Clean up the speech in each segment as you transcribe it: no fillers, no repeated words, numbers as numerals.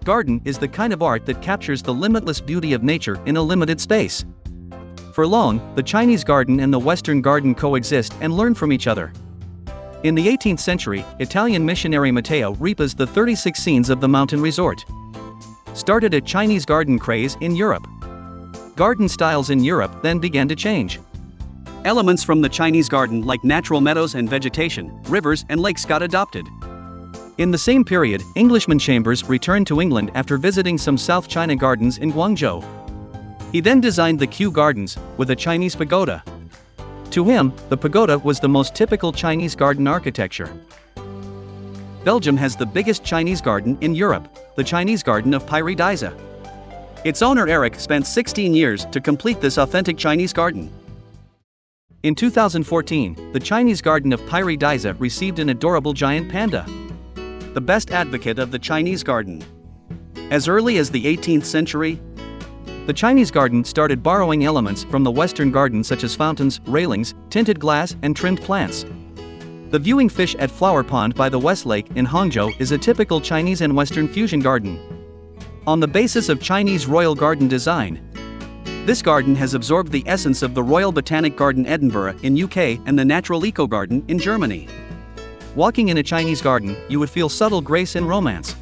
garden is the kind of art that captures the limitless beauty of nature in a limited space. For long, the Chinese garden and the Western garden coexist and learn from each other. In the 18th century, Italian missionary Matteo Ripa's The 36 Scenes of the Mountain Resort started a Chinese garden craze in Europe. Garden styles in Europe then began to change. Elements from the Chinese garden like natural meadows and vegetation, rivers and lakes got adopted. In the same period, Englishman Chambers returned to England after visiting some South China gardens in Guangzhou. He then designed the Kew Gardens, with a Chinese pagoda. To him, the pagoda was the most typical Chinese garden architecture. Belgium has the biggest Chinese garden in Europe, the Chinese garden of Pairi Daiza. Its owner Eric spent 16 years to complete this authentic Chinese garden. In 2014, the Chinese garden of Pairi Daiza received an adorable giant panda, the best advocate of the Chinese garden. As early as the 18th century, the Chinese garden started borrowing elements from the Western garden such as fountains, railings, tinted glass, and trimmed plants. The viewing fish at Flower Pond by the West Lake in Hangzhou is a typical Chinese and Western fusion garden. On the basis of Chinese royal garden design, this garden has absorbed the essence of the Royal Botanic Garden Edinburgh in UK and the Natural Eco Garden in Germany. Walking in a Chinese garden, you would feel subtle grace and romance,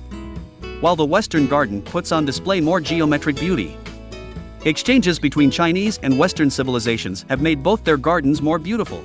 while the Western garden puts on display more geometric beauty. Exchanges between Chinese and Western civilizations have made both their gardens more beautiful.